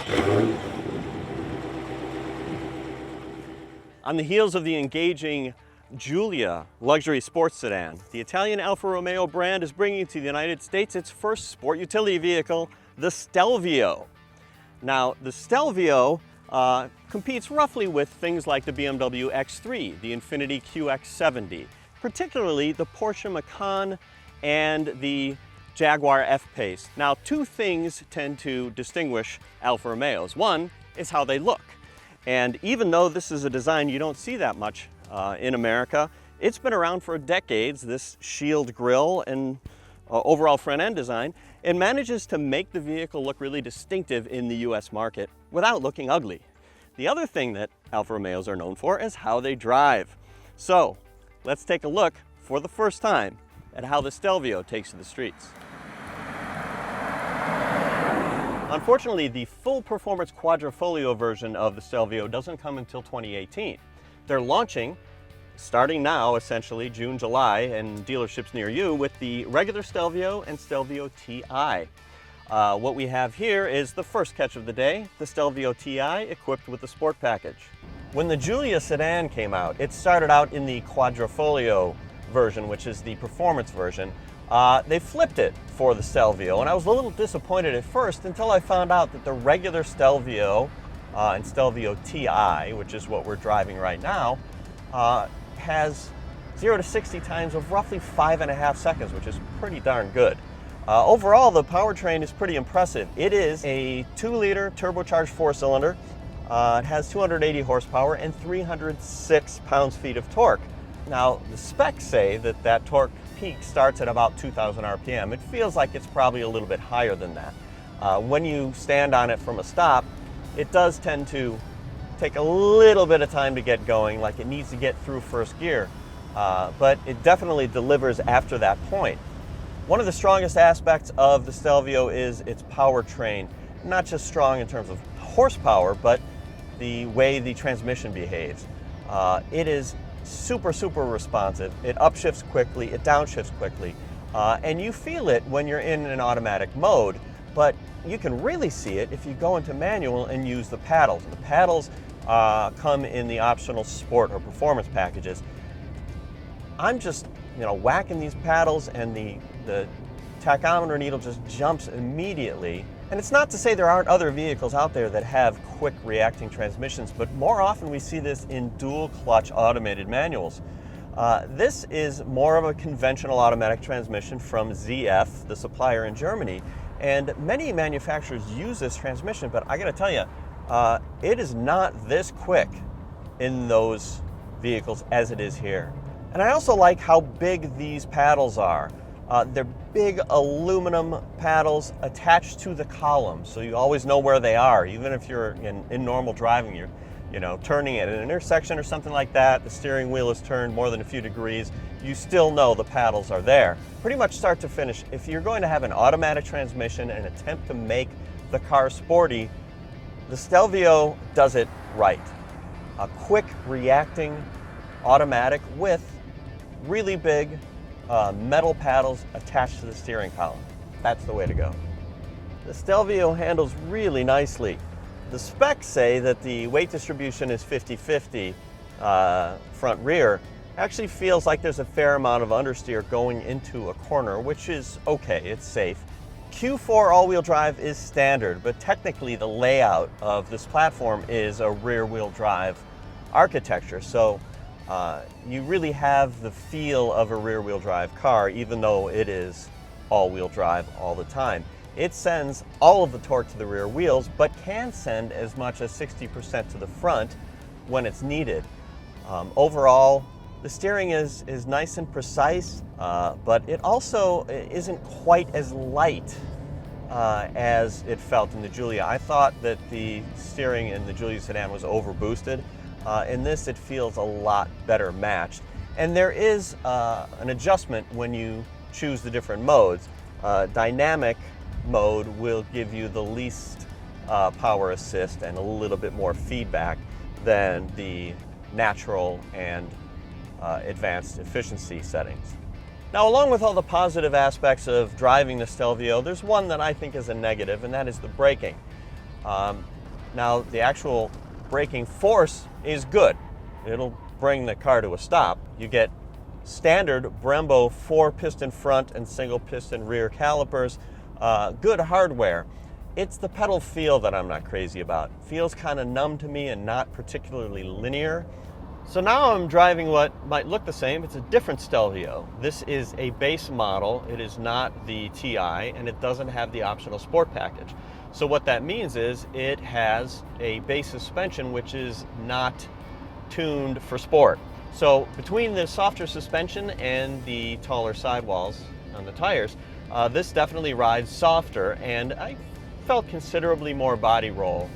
On the heels of the engaging Giulia luxury sports sedan, the Italian Alfa Romeo brand is bringing to the United States its first sport utility vehicle, the Stelvio. Now, the Stelvio competes roughly with things like the BMW X3, the Infiniti QX70, particularly the Porsche Macan and the Jaguar F-Pace. Now, two things tend to distinguish Alfa Romeos. One is how they look. And even though this is a design you don't see that much in America, it's been around for decades, this shield grille and overall front end design. It manages to make the vehicle look really distinctive in the US market without looking ugly. The other thing that Alfa Romeos are known for is how they drive. So let's take a look for the first time at how the Stelvio takes to the streets. Unfortunately, the full performance quadrifoglio version of the Stelvio doesn't come until 2018. They're launching, starting now essentially, June, July, in dealerships near you with the regular Stelvio and Stelvio TI. What we have here is the first catch of the day, the Stelvio TI equipped with the Sport package. When the Giulia sedan came out, it started out in the quadrifoglio version, which is the performance version. They flipped it for the Stelvio, and I was a little disappointed at first until I found out that the regular Stelvio and Stelvio TI, which is what we're driving right now, has 0 to 60 times of roughly 5.5 seconds, which is pretty darn good. Overall, the powertrain is pretty impressive. It is a 2-liter turbocharged 4-cylinder. It has 280 horsepower and 306 pounds-feet of torque. Now, the specs say that that torque peak starts at about 2,000 RPM. It feels like it's probably a little bit higher than that. When you stand on it from a stop, it does tend to take a little bit of time to get going, like it needs to get through first gear, but it definitely delivers after that point. One of the strongest aspects of the Stelvio is its powertrain, not just strong in terms of horsepower, but the way the transmission behaves. It is super responsive. It upshifts quickly, it downshifts quickly, and you feel it when you're in an automatic mode, but you can really see it if you go into manual and use the paddles. The paddles come in the optional sport or performance packages. I'm just, whacking these paddles and the tachometer needle just jumps immediately. And it's not to say there aren't other vehicles out there that have quick reacting transmissions, but more often we see this in dual clutch automated manuals. This is more of a conventional automatic transmission from ZF, the supplier in Germany, and many manufacturers use this transmission, but I gotta tell you, it is not this quick in those vehicles as it is here. And I also like how big these paddles are. They're big aluminum paddles attached to the column, so you always know where they are. Even if you're in normal driving, you're turning at an intersection or something like that, the steering wheel is turned more than a few degrees, you still know the paddles are there. Pretty much start to finish. If you're going to have an automatic transmission and attempt to make the car sporty, the Stelvio does it right. A quick reacting automatic with really big metal paddles attached to the steering column. That's the way to go. The Stelvio handles really nicely. The specs say that the weight distribution is 50-50 front rear. Actually feels like there's a fair amount of understeer going into a corner, which is okay, it's safe. Q4 all-wheel drive is standard, but technically the layout of this platform is a rear-wheel drive architecture. So you really have the feel of a rear-wheel drive car, even though it is all-wheel drive all the time. It sends all of the torque to the rear wheels, but can send as much as 60% to the front when it's needed. Overall, the steering is nice and precise, but it also isn't quite as light as it felt in the Giulia. I thought that the steering in the Giulia sedan was overboosted. In this, it feels a lot better matched. And there is an adjustment when you choose the different modes. Dynamic mode will give you the least power assist and a little bit more feedback than the natural and advanced efficiency settings. Now, along with all the positive aspects of driving the Stelvio, there's one that I think is a negative, and that is the braking. Now, the actual braking force is good. It'll bring the car to a stop. You get standard Brembo 4-piston front and single-piston rear calipers, good hardware. It's the pedal feel that I'm not crazy about. It feels kind of numb to me and not particularly linear. So now I'm driving what might look the same. It's a different Stelvio. This is a base model. It is not the TI, and it doesn't have the optional sport package. So what that means is it has a base suspension which is not tuned for sport. So between the softer suspension and the taller sidewalls on the tires, this definitely rides softer, and I felt considerably more body roll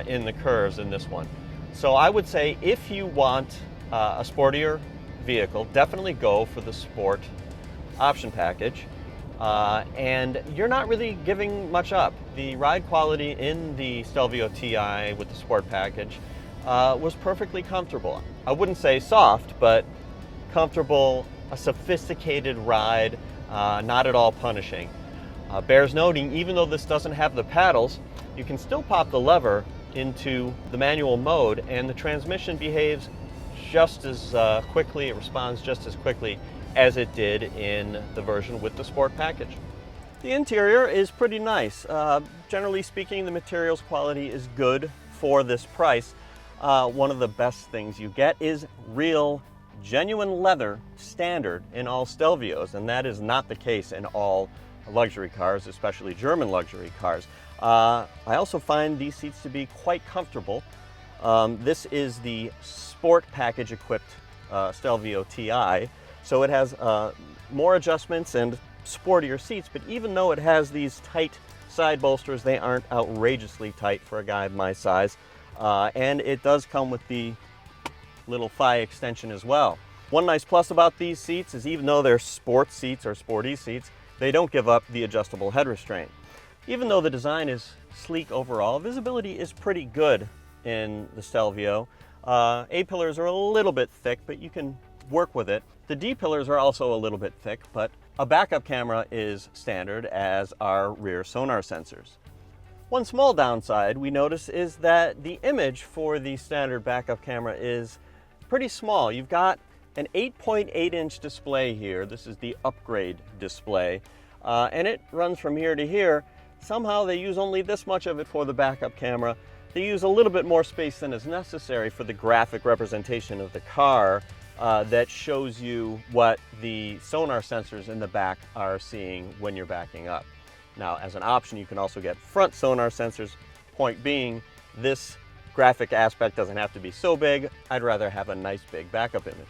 in the curves in this one. So I would say if you want a sportier vehicle, definitely go for the sport option package. And you're not really giving much up. The ride quality in the Stelvio TI with the sport package was perfectly comfortable. I wouldn't say soft, but comfortable, a sophisticated ride, not at all punishing. Bears noting, even though this doesn't have the paddles, you can still pop the lever into the manual mode and the transmission behaves just as quickly, it responds just as quickly as it did in the version with the sport package. The interior is pretty nice. Generally speaking, the materials quality is good for this price. One of the best things you get is real, genuine leather standard in all Stelvios, and that is not the case in all luxury cars, especially German luxury cars. I also find these seats to be quite comfortable. This is the sport package equipped Stelvio TI, so it has more adjustments and sportier seats, but even though it has these tight side bolsters, they aren't outrageously tight for a guy of my size. And it does come with the little thigh extension as well. One nice plus about these seats is even though they're sports seats or sporty seats, they don't give up the adjustable head restraint. Even though the design is sleek overall, visibility is pretty good in the Stelvio. A-pillars are a little bit thick, but you can work with it. The D-pillars are also a little bit thick, but a backup camera is standard, as are rear sonar sensors. One small downside we notice is that the image for the standard backup camera is pretty small. You've got an 8.8-inch display here. This is the upgrade display, and it runs from here to here. Somehow they use only this much of it for the backup camera. They use a little bit more space than is necessary for the graphic representation of the car that shows you what the sonar sensors in the back are seeing when you're backing up. Now, as an option, you can also get front sonar sensors. Point being, this graphic aspect doesn't have to be so big. I'd rather have a nice big backup image.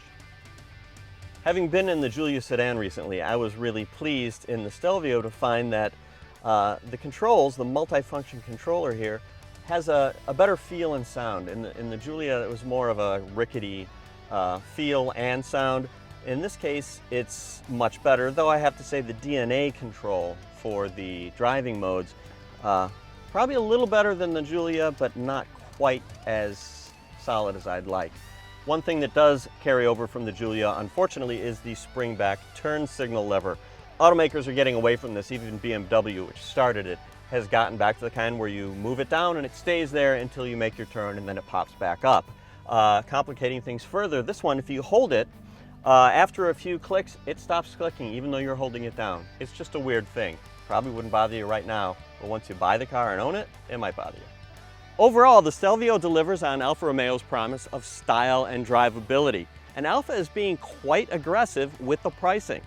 Having been in the Giulia sedan recently, I was really pleased in the Stelvio to find that the controls, the multi-function controller here, has a better feel and sound. In the Giulia, it was more of a rickety feel and sound. In this case, it's much better, though I have to say the DNA control for the driving modes, probably a little better than the Giulia, but not quite as solid as I'd like. One thing that does carry over from the Giulia, unfortunately, is the spring-back turn signal lever. Automakers are getting away from this. Even BMW, which started it, has gotten back to the kind where you move it down and it stays there until you make your turn and then it pops back up. Complicating things further, this one, if you hold it, after a few clicks, it stops clicking even though you're holding it down. It's just a weird thing. Probably wouldn't bother you right now, but once you buy the car and own it, it might bother you. Overall, the Stelvio delivers on Alfa Romeo's promise of style and drivability, and Alfa is being quite aggressive with the pricing.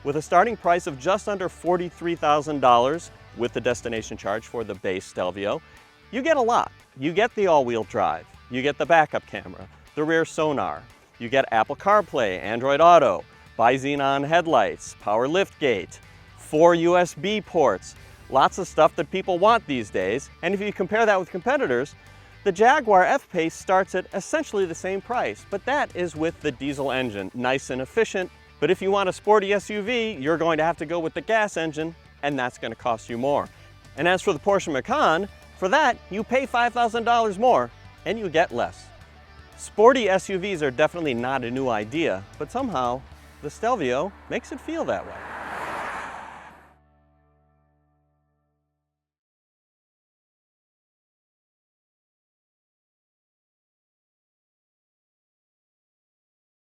With a starting price of just under $43,000 with the destination charge for the base Stelvio, you get a lot. You get the all-wheel drive, you get the backup camera, the rear sonar, you get Apple CarPlay, Android Auto, bi-xenon headlights, power liftgate, 4 USB ports, lots of stuff that people want these days. And if you compare that with competitors, the Jaguar F-Pace starts at essentially the same price, but that is with the diesel engine, nice and efficient. But if you want a sporty SUV, you're going to have to go with the gas engine, and that's going to cost you more. And as for the Porsche Macan, for that, you pay $5,000 more, and you get less. Sporty SUVs are definitely not a new idea, but somehow the Stelvio makes it feel that way.